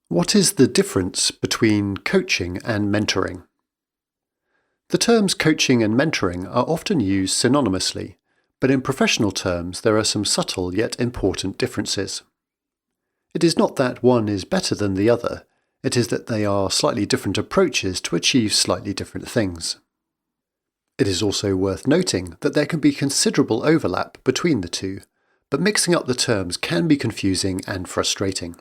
What is the difference between coaching and mentoring? The terms coaching and mentoring are often used synonymously, but in professional terms there are some subtle yet important differences. It is not that one is better than the other, it is that they are slightly different approaches to achieve slightly different things. It is also worth noting that there can be considerable overlap between the two, but mixing up the terms can be confusing and frustrating.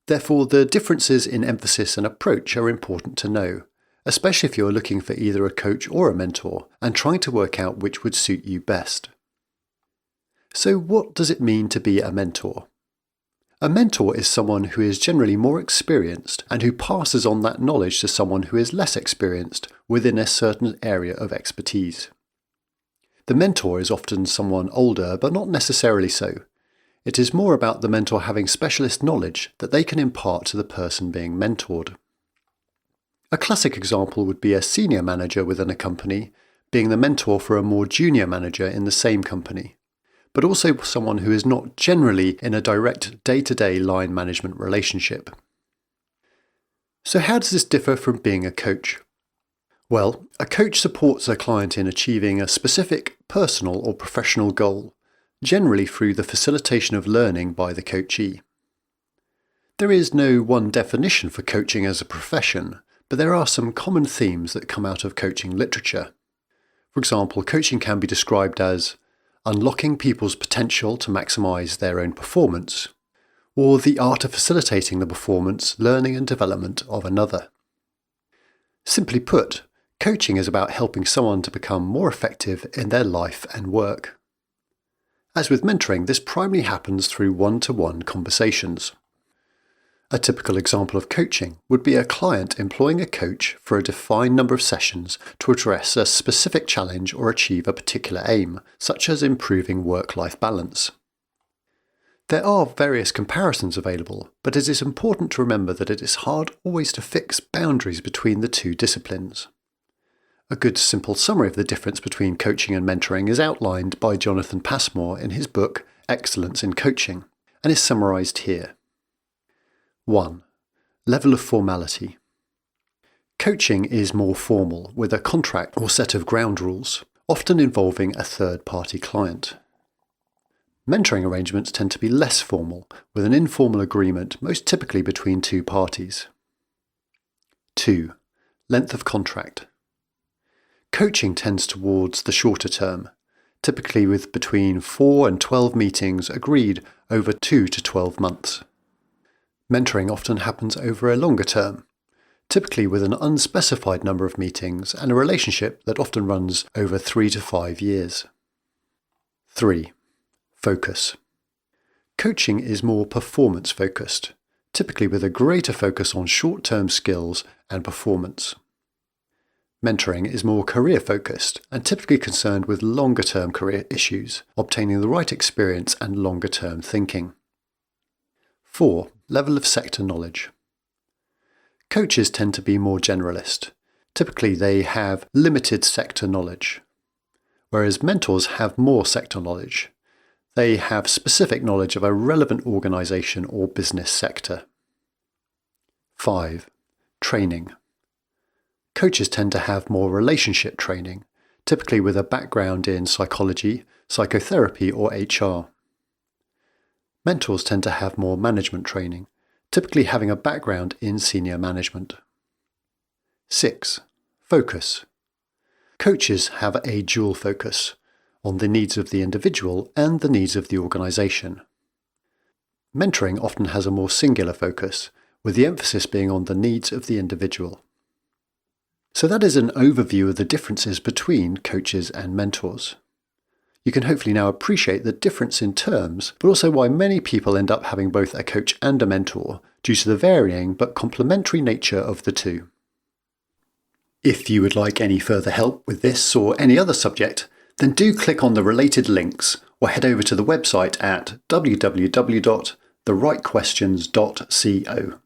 Therefore, the differences in emphasis and approach are important to know, especially if you're looking for either a coach or a mentor and trying to work out which would suit you best. So what does it mean to be a mentor? A mentor is someone who is generally more experienced and who passes on that knowledge to someone who is less experienced within a certain area of expertise. The mentor is often someone older, but not necessarily so. It is more about the mentor having specialist knowledge that they can impart to the person being mentored. A classic example would be a senior manager within a company being the mentor for a more junior manager in the same company, but also someone who is not generally in a direct day-to-day line management relationship. So how does this differ from being a coach? Well, a coach supports a client in achieving a specific personal or professional goal, generally through the facilitation of learning by the coachee. There is no one definition for coaching as a profession, but there are some common themes that come out of coaching literature. For example, coaching can be described as unlocking people's potential to maximize their own performance, or the art of facilitating the performance, learning and development of another. Simply put, coaching is about helping someone to become more effective in their life and work. As with mentoring, this primarily happens through one-to-one conversations. A typical example of coaching would be a client employing a coach for a defined number of sessions to address a specific challenge or achieve a particular aim, such as improving work-life balance. There are various comparisons available, but it is important to remember that it is hard always to fix boundaries between the two disciplines. A good simple summary of the difference between coaching and mentoring is outlined by Jonathan Passmore in his book Excellence in Coaching, and is summarised here. 1. Level of formality. Coaching is more formal, with a contract or set of ground rules, often involving a third-party client. Mentoring arrangements tend to be less formal, with an informal agreement most typically between two parties. 2. Length of contract. Coaching tends towards the shorter term, typically with between 4 and 12 meetings agreed over 2 to 12 months. Mentoring often happens over a longer term, typically with an unspecified number of meetings and a relationship that often runs over 3 to 5 years. 3. Focus. Coaching is more performance-focused, typically with a greater focus on short-term skills and performance. Mentoring is more career-focused and typically concerned with longer-term career issues, obtaining the right experience and longer-term thinking. 4. Level of sector knowledge. Coaches tend to be more generalist. Typically they have limited sector knowledge, whereas mentors have more sector knowledge. They have specific knowledge of a relevant organisation or business sector. 5. Training. Coaches tend to have more relationship training, typically with a background in psychology, psychotherapy or HR. Mentors tend to have more management training, typically having a background in senior management. 6. Focus. Coaches have a dual focus on the needs of the individual and the needs of the organisation. Mentoring often has a more singular focus, with the emphasis being on the needs of the individual. So that is an overview of the differences between coaches and mentors. You can hopefully now appreciate the difference in terms, but also why many people end up having both a coach and a mentor due to the varying but complementary nature of the two. If you would like any further help with this or any other subject, then do click on the related links or head over to the website at www.therightquestions.co.